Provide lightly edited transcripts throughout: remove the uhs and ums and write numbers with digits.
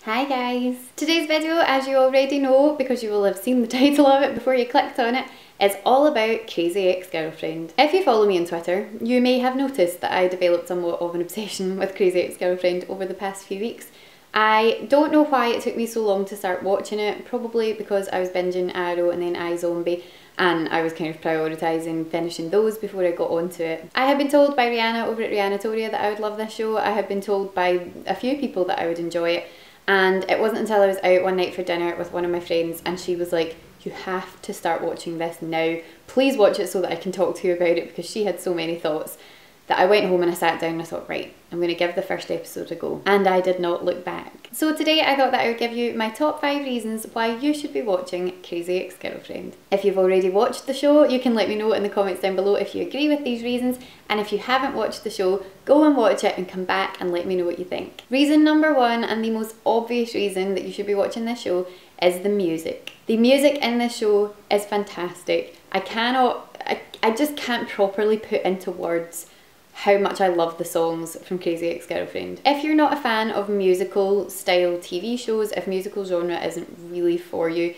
Hi guys! Today's video, as you already know because you will have seen the title of it before you clicked on it, is all about Crazy Ex-Girlfriend. If you follow me on Twitter, you may have noticed that I developed somewhat of an obsession with Crazy Ex-Girlfriend over the past few weeks. I don't know why it took me so long to start watching it, probably because I was binging Arrow and then iZombie, and I was kind of prioritising finishing those before I got onto it. I had been told by Rihanna over at Rihanna that I would love this show. I had been told by a few people that I would enjoy it. And it wasn't until I was out one night for dinner with one of my friends and she was like, you have to start watching this now. Please watch it so that I can talk to you about it, because she had so many thoughts that I went home and I sat down and I thought, right, I'm going to give the first episode a go. And I did not look back. So today I thought that I would give you my top 5 reasons why you should be watching Crazy Ex-Girlfriend. If you've already watched the show, you can let me know in the comments down below if you agree with these reasons. And if you haven't watched the show, go and watch it and come back and let me know what you think. Reason number 1, and the most obvious reason that you should be watching this show, is the music. The music in this show is fantastic. I just can't properly put into words how much I love the songs from Crazy Ex-Girlfriend. If you're not a fan of musical style TV shows, if musical genre isn't really for you,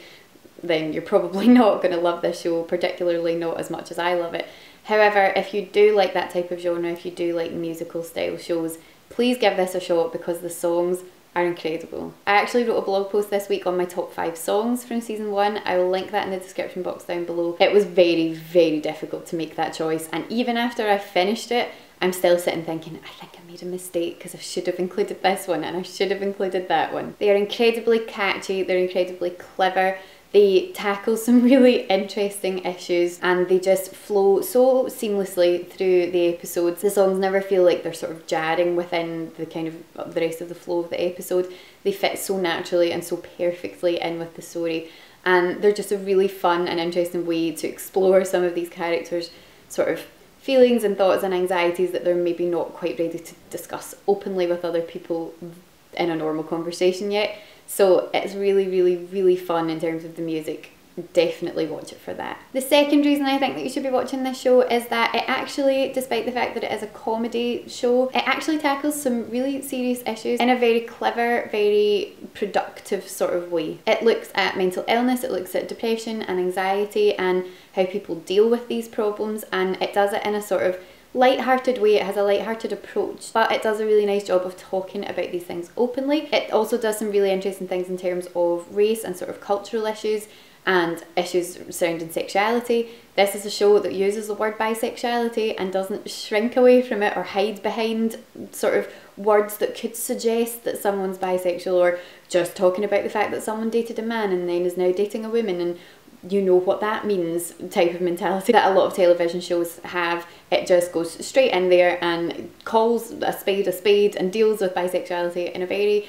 then you're probably not going to love this show, particularly not as much as I love it. However, if you do like that type of genre, if you do like musical style shows, please give this a shot because the songs are incredible. I actually wrote a blog post this week on my top 5 songs from season 1. I will link that in the description box down below. It was very, very difficult to make that choice, and even after I finished it, I'm still sitting thinking, I think I made a mistake because I should have included this one and I should have included that one. They are incredibly catchy, they're incredibly clever, they tackle some really interesting issues and they just flow so seamlessly through the episodes. The songs never feel like they're sort of jarring within the kind of the rest of the flow of the episode. They fit so naturally and so perfectly in with the story, and they're just a really fun and interesting way to explore some of these characters' sort of feelings and thoughts and anxieties that they're maybe not quite ready to discuss openly with other people in a normal conversation yet. So it's really, really, really fun in terms of the music. Definitely watch it for that. The second reason I think that you should be watching this show is that it actually, despite the fact that it is a comedy show, it actually tackles some really serious issues in a very clever, very productive sort of way. It looks at mental illness, it looks at depression and anxiety and how people deal with these problems, and it does it in a sort of light-hearted way. It has a light-hearted approach, but it does a really nice job of talking about these things openly. It also does some really interesting things in terms of race and sort of cultural issues and issues surrounding sexuality. This is a show that uses the word bisexuality and doesn't shrink away from it or hide behind sort of words that could suggest that someone's bisexual, or just talking about the fact that someone dated a man and then is now dating a woman and you know what that means type of mentality that a lot of television shows have. It just goes straight in there and calls a spade and deals with bisexuality in a very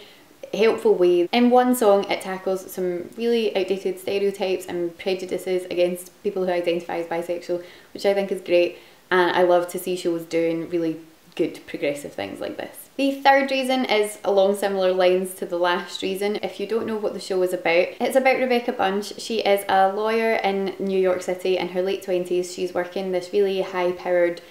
helpful way. In one song it tackles some really outdated stereotypes and prejudices against people who identify as bisexual, which I think is great, and I love to see shows doing really good progressive things like this. The third reason is along similar lines to the last reason. If you don't know what the show is about, it's about Rebecca Bunch. She is a lawyer in New York City in her late 20s. She's working this really high-powered,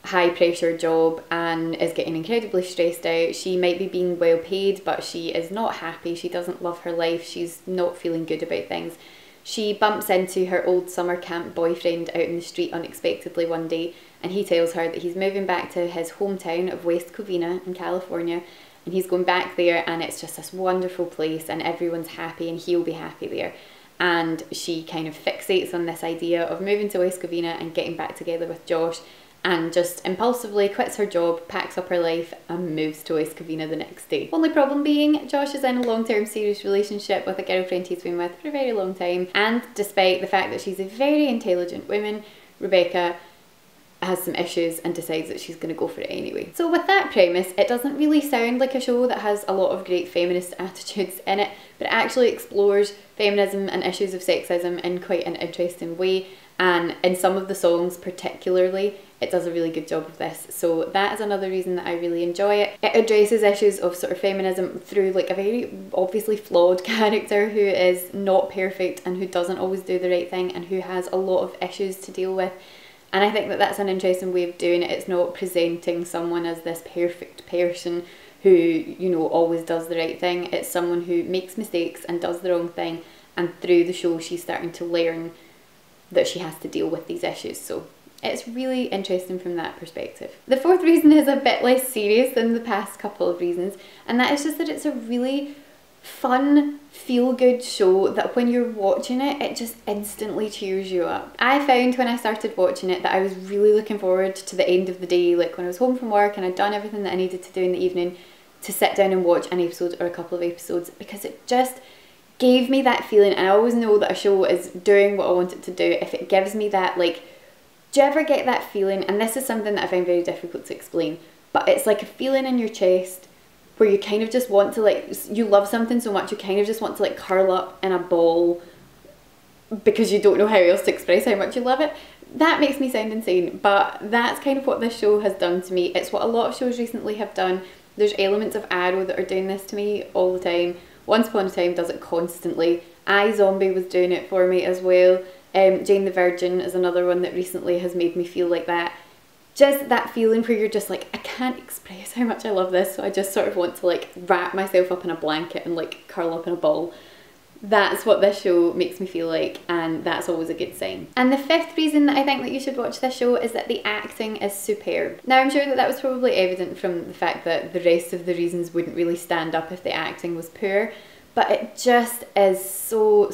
high-pressure job and is getting incredibly stressed out. She might be being well paid, but she is not happy. She doesn't love her life. She's not feeling good about things. She bumps into her old summer camp boyfriend out in the street unexpectedly one day, and he tells her that he's moving back to his hometown of West Covina in California, and he's going back there and it's just this wonderful place and everyone's happy and he'll be happy there. And she kind of fixates on this idea of moving to West Covina and getting back together with Josh, and just impulsively quits her job, packs up her life and moves to West Covina the next day. Only problem being, Josh is in a long-term serious relationship with a girlfriend he's been with for a very long time, and despite the fact that she's a very intelligent woman, Rebecca has some issues and decides that she's going to go for it anyway. So with that premise, it doesn't really sound like a show that has a lot of great feminist attitudes in it, but it actually explores feminism and issues of sexism in quite an interesting way, and in some of the songs particularly, it does a really good job of this. So that is another reason that I really enjoy it. It addresses issues of sort of feminism through like a very obviously flawed character who is not perfect and who doesn't always do the right thing and who has a lot of issues to deal with. And I think that that's an interesting way of doing it. It's not presenting someone as this perfect person who, you know, always does the right thing. It's someone who makes mistakes and does the wrong thing, and through the show she's starting to learn that she has to deal with these issues. So it's really interesting from that perspective. The fourth reason is a bit less serious than the past couple of reasons, and that is just that it's a really fun, feel-good show that when you're watching it, it just instantly cheers you up. I found when I started watching it that I was really looking forward to the end of the day, like when I was home from work and I'd done everything that I needed to do in the evening, to sit down and watch an episode or a couple of episodes, because it just gave me that feeling. And I always know that a show is doing what I want it to do if it gives me that, like, do you ever get that feeling, and this is something that I find very difficult to explain, but it's like a feeling in your chest where you kind of just want to, like, you love something so much you kind of just want to like curl up in a ball because you don't know how else to express how much you love it. That makes me sound insane, but that's kind of what this show has done to me. It's what a lot of shows recently have done. There's elements of Arrow that are doing this to me all the time. Once Upon a Time does it constantly. iZombie was doing it for me as well. Jane the Virgin is another one that recently has made me feel like that. Just that feeling where you're just like, I can't express how much I love this, so I just sort of want to like wrap myself up in a blanket and like curl up in a ball. That's what this show makes me feel like, and that's always a good sign. And the fifth reason that I think that you should watch this show is that the acting is superb. Now, I'm sure that that was probably evident from the fact that the rest of the reasons wouldn't really stand up if the acting was poor, but it just is so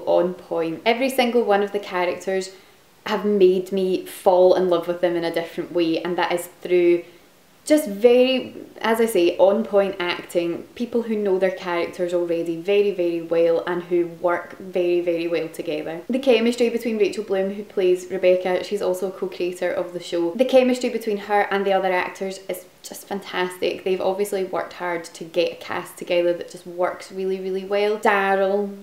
on point. Every single one of the characters have made me fall in love with them in a different way, and that is through just very, as I say, on point acting, people who know their characters already very well and who work very well together. The chemistry between Rachel Bloom, who plays Rebecca, she's also a co-creator of the show. The chemistry between her and the other actors is just fantastic. They've obviously worked hard to get a cast together that just works really well. Daryl,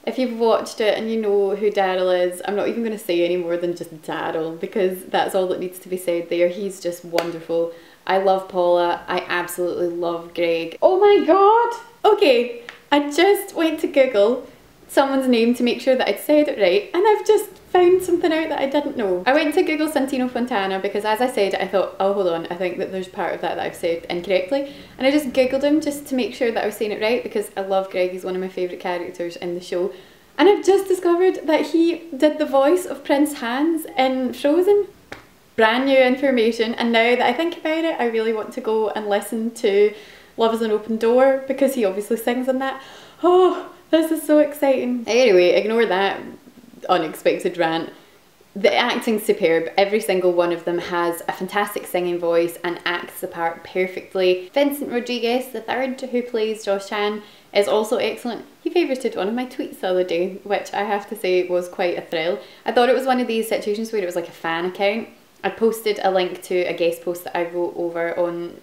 if you've watched it and you know who Daryl is, I'm not even going to say any more than just Daryl, because that's all that needs to be said there. He's just wonderful. I love Paula. I absolutely love Greg. Oh my god! Okay, I just went to Google someone's name to make sure that I'd said it right, and I've just found something out that I didn't know. I went to Google Santino Fontana because, as I said, I thought, oh hold on, I think that there's part of that I've said incorrectly, and I just googled him just to make sure that I was saying it right, because I love Greg. He's one of my favourite characters in the show, and I've just discovered that he did the voice of Prince Hans in Frozen. Brand new information, and now that I think about it, I really want to go and listen to Love is an Open Door, because he obviously sings in that. Oh, this is so exciting. Anyway, ignore that unexpected rant. The acting's superb. Every single one of them has a fantastic singing voice and acts the part perfectly. Vincent Rodriguez III, who plays Josh Chan, is also excellent. He favourited one of my tweets the other day, which I have to say was quite a thrill. I thought it was one of these situations where it was like a fan account. I posted a link to a guest post that I wrote over on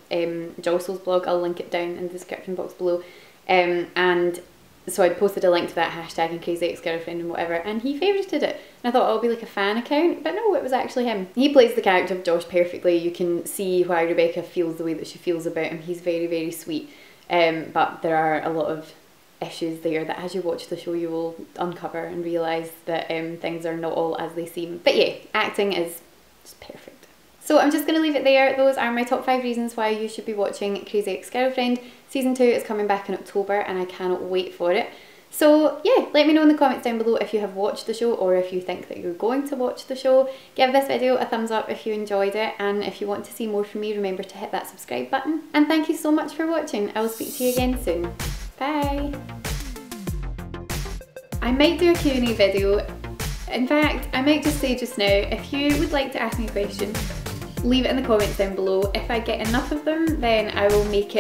Jossel's blog. I'll link it down in the description box below. And so I'd posted a link to that hashtag and Crazy Ex-Girlfriend and whatever, and he favourited it. And I thought, oh, it'll be like a fan account, but no, it was actually him. He plays the character of Josh perfectly. You can see why Rebecca feels the way that she feels about him. He's very sweet, but there are a lot of issues there that as you watch the show you will uncover and realise that things are not all as they seem. But yeah, acting is just perfect. So I'm just going to leave it there. Those are my top 5 reasons why you should be watching Crazy Ex-Girlfriend. Season 2 is coming back in October and I cannot wait for it. So yeah, let me know in the comments down below if you have watched the show or if you think that you're going to watch the show. Give this video a thumbs up if you enjoyed it, and if you want to see more from me, remember to hit that subscribe button. And thank you so much for watching. I will speak to you again soon. Bye! I might do a Q&A video. In fact, I might just say just now, if you would like to ask me a question, leave it in the comments down below. If I get enough of them, then I will make it